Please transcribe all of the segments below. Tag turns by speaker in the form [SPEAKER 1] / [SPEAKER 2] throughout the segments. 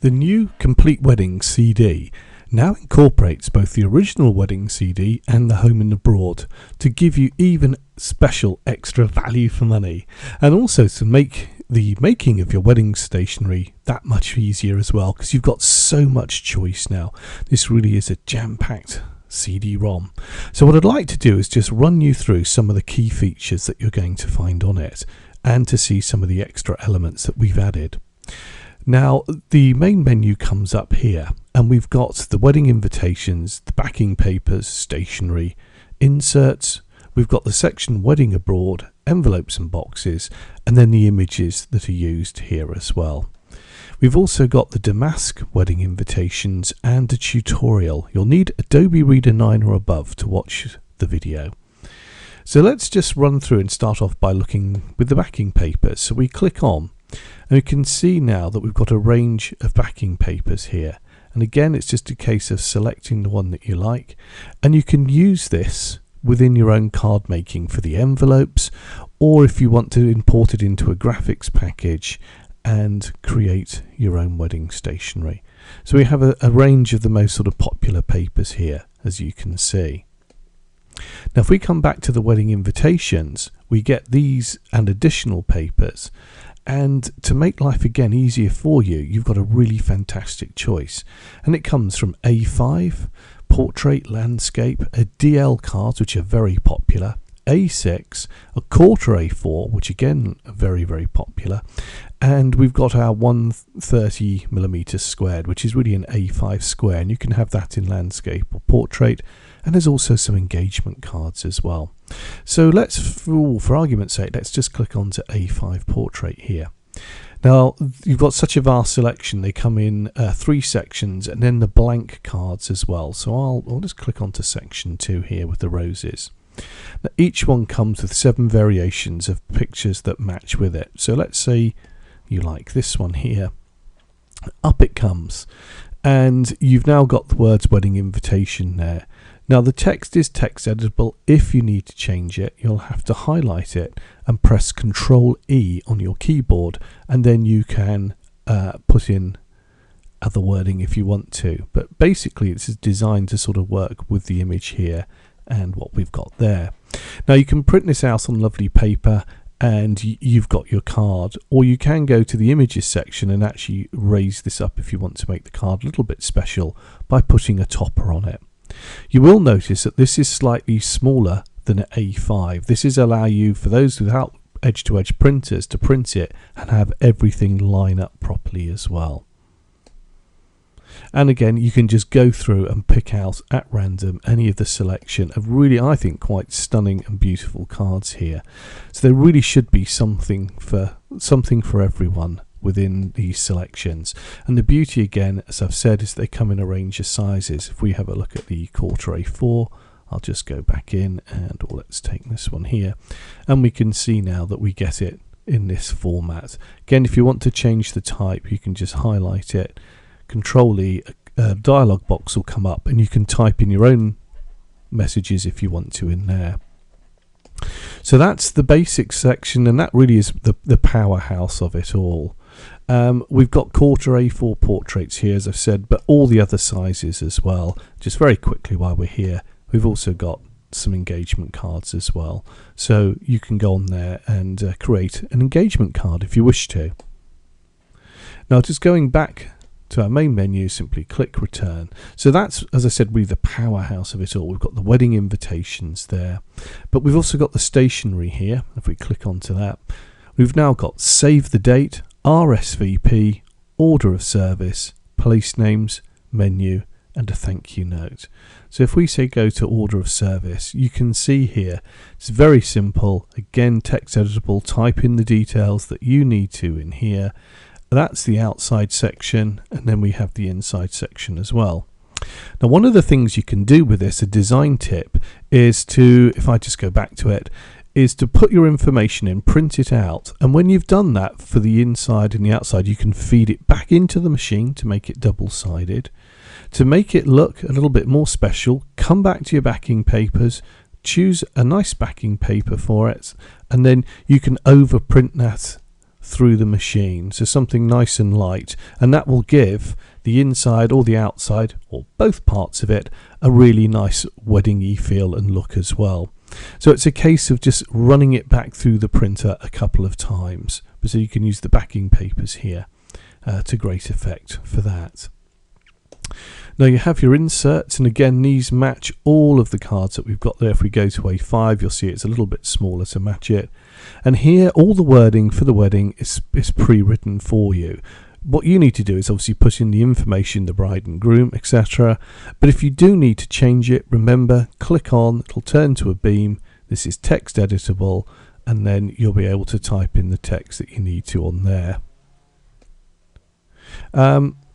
[SPEAKER 1] The new Complete Wedding CD now incorporates both the original wedding CD and the Home and Abroad to give you even special extra value for money, and also to make the making of your wedding stationery that much easier as well, because you've got so much choice now. This really is a jam-packed CD-ROM. So what I'd like to do is just run you through some of the key features that you're going to find on it, and to see some of the extra elements that we've added. Now, the main menu comes up here, and we've got the wedding invitations, the backing papers, stationery, inserts. We've got the section Wedding Abroad, envelopes and boxes, and then the images that are used here as well. We've also got the Damask wedding invitations and a tutorial. You'll need Adobe Reader 9 or above to watch the video. So let's just run through and start off by looking with the backing papers. So we click on, and we can see now that we've got a range of backing papers here. And again, it's just a case of selecting the one that you like, and you can use this within your own card making for the envelopes, or if you want to import it into a graphics package and create your own wedding stationery. So we have a range of the most sort of popular papers here, as you can see. Now if we come back to the wedding invitations, we get these and additional papers, and to make life again easier for you, you've got a really fantastic choice, and it comes from A5, portrait, landscape, a DL cards, which are very popular, A6, a quarter A4, which again are very popular, and we've got our 130mm squared, which is really an A5 square, and you can have that in landscape or portrait. And there's also some engagement cards as well. So let's, for argument's sake, let's just click onto A5 portrait here. Now you've got such a vast selection. They come in 3 sections, and then the blank cards as well. So I'll just click onto section 2 here with the roses. Now each one comes with 7 variations of pictures that match with it. So let's say you like this one here. Up it comes, and you've now got the words wedding invitation there. Now the text is text editable. If you need to change it, you'll have to highlight it and press Ctrl E on your keyboard, and then you can put in other wording if you want to. But basically it's designed to sort of work with the image here and what we've got there. Now you can print this out on lovely paper, and you've got your card, or you can go to the images section and actually raise this up if you want to make the card a little bit special by putting a topper on it. You will notice that this is slightly smaller than an A5. This is allow you, for those without edge-to-edge printers, to print it and have everything line up properly as well. And again, you can just go through and pick out at random any of the selection of really, I think, quite stunning and beautiful cards here. So there really should be something for everyone within these selections. And the beauty, again, as I've said, is they come in a range of sizes. If we have a look at the quarter A4, I'll just go back in, and let's take this one here, and we can see now that we get it in this format. Again, if you want to change the type, you can just highlight it, Control E, a dialog box will come up, and you can type in your own messages if you want to in there. So that's the basic section, and that really is the powerhouse of it all. We've got quarter A4 portraits here, as I've said, but all the other sizes as well. Just very quickly while we're here, we've also got some engagement cards as well. So you can go on there and create an engagement card if you wish to. Now just going back to our main menu, simply click return. So that's, as I said, really the powerhouse of it all. We've got the wedding invitations there, but we've also got the stationery here. If we click onto that, we've now got save the date, RSVP, order of service, place names, menu, and a thank you note. So if we say go to order of service, you can see here it's very simple. Again, text editable. Type in the details that you need to in here. That's the outside section, and then we have the inside section as well. Now one of the things you can do with this, a design tip, is to, if I just go back to it, is to put your information in, print it out, and when you've done that for the inside and the outside, you can feed it back into the machine to make it double-sided. To make it look a little bit more special, come back to your backing papers, choose a nice backing paper for it, and then you can overprint that through the machine, so something nice and light, and that will give the inside or the outside or both parts of it a really nice wedding-y feel and look as well. So it's a case of just running it back through the printer a couple of times, so you can use the backing papers here to great effect for that. Now you have your inserts, and again these match all of the cards that we've got there. If we go to A5, you'll see it's a little bit smaller to match it, and here all the wording for the wedding is pre-written for you. What you need to do is obviously put in the information, the bride and groom, etc. But if you do need to change it, remember, click on, it'll turn to a beam. This is text editable, and then you'll be able to type in the text that you need to on there.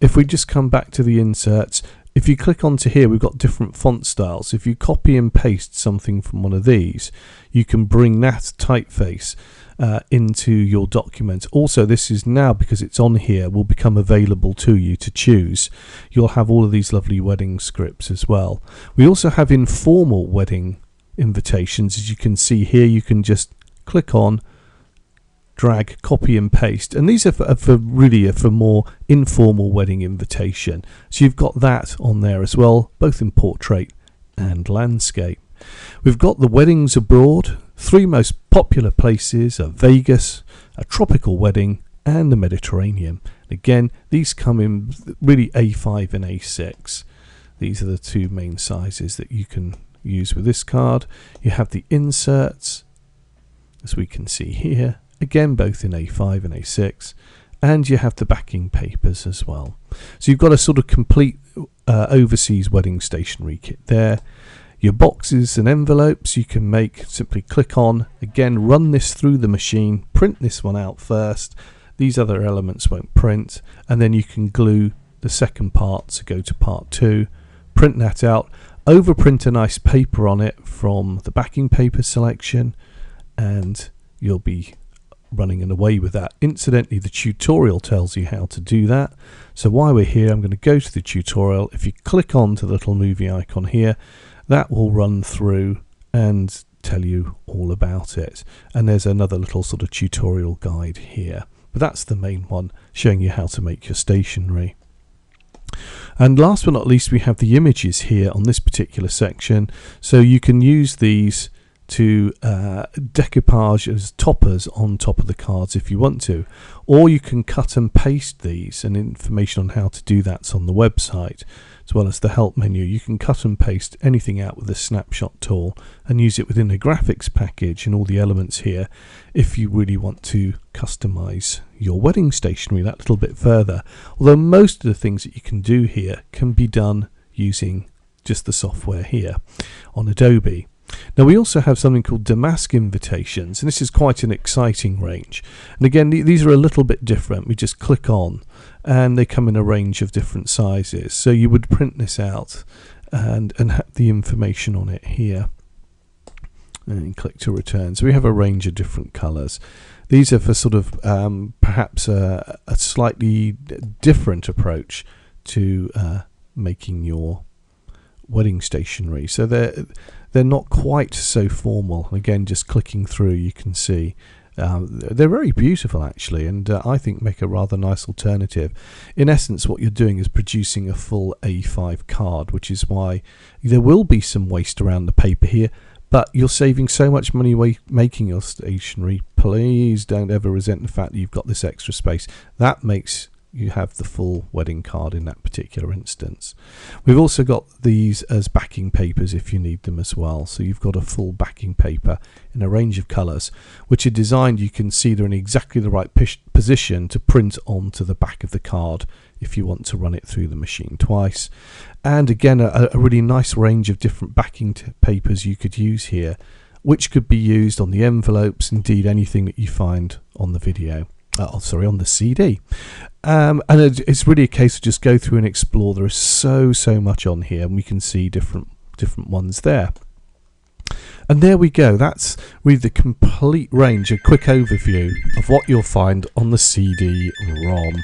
[SPEAKER 1] If we just come back to the inserts, if you click onto here, we've got different font styles. If you copy and paste something from one of these, you can bring that typeface into your document. Also, this is now, because it's on here, will become available to you to choose. You'll have all of these lovely wedding scripts as well. We also have informal wedding invitations. As you can see here, you can just click on, drag, copy and paste, and these are for more informal wedding invitation. So you've got that on there as well, both in portrait and landscape. We've got the weddings abroad. 3 most popular places are Vegas, a tropical wedding, and the Mediterranean. Again, these come in really A5 and A6. These are the 2 main sizes that you can use with this card. You have the inserts, as we can see here, again both in A5 and A6, and you have the backing papers as well. So you've got a sort of complete overseas wedding stationery kit there. Your boxes and envelopes you can make, simply click on, again run this through the machine, print this one out first, these other elements won't print, and then you can glue the second part, so go to part 2, print that out, overprint a nice paper on it from the backing paper selection, and you'll be running and away with that. Incidentally, the tutorial tells you how to do that, so while we're here I'm going to go to the tutorial. If you click on to the little movie icon here, that will run through and tell you all about it, and there's another little sort of tutorial guide here, but that's the main one showing you how to make your stationery. And last but not least, we have the images here on this particular section, so you can use these to decoupage as toppers on top of the cards if you want to, or you can cut and paste these, and information on how to do that's on the website, as well as the help menu. You can cut and paste anything out with the snapshot tool and use it within the graphics package and all the elements here if you really want to customize your wedding stationery that little bit further, although most of the things that you can do here can be done using just the software here on Adobe. Now we also have something called damask invitations, and this is quite an exciting range, and again these are a little bit different. We just click on and they come in a range of different sizes, so you would print this out and have the information on it here and click to return. So we have a range of different colors. These are for sort of perhaps a slightly different approach to making your wedding stationery, so they're not quite so formal. Again, just clicking through you can see they're very beautiful actually, and I think make a rather nice alternative. In essence, what you're doing is producing a full A5 card, which is why there will be some waste around the paper here, but you're saving so much money making your stationery. Please don't ever resent the fact that you've got this extra space. That makes you have the full wedding card in that particular instance. We've also got these as backing papers if you need them as well, so you've got a full backing paper in a range of colours which are designed, you can see they're in exactly the right position to print onto the back of the card if you want to run it through the machine twice. And again, a really nice range of different backing papers you could use here, which could be used on the envelopes, indeed anything that you find on the video. On the CD. And it's really a case of just go through and explore. There is so much on here, and we can see different ones there. And there we go. That's really the complete range, a quick overview of what you'll find on the CD-ROM.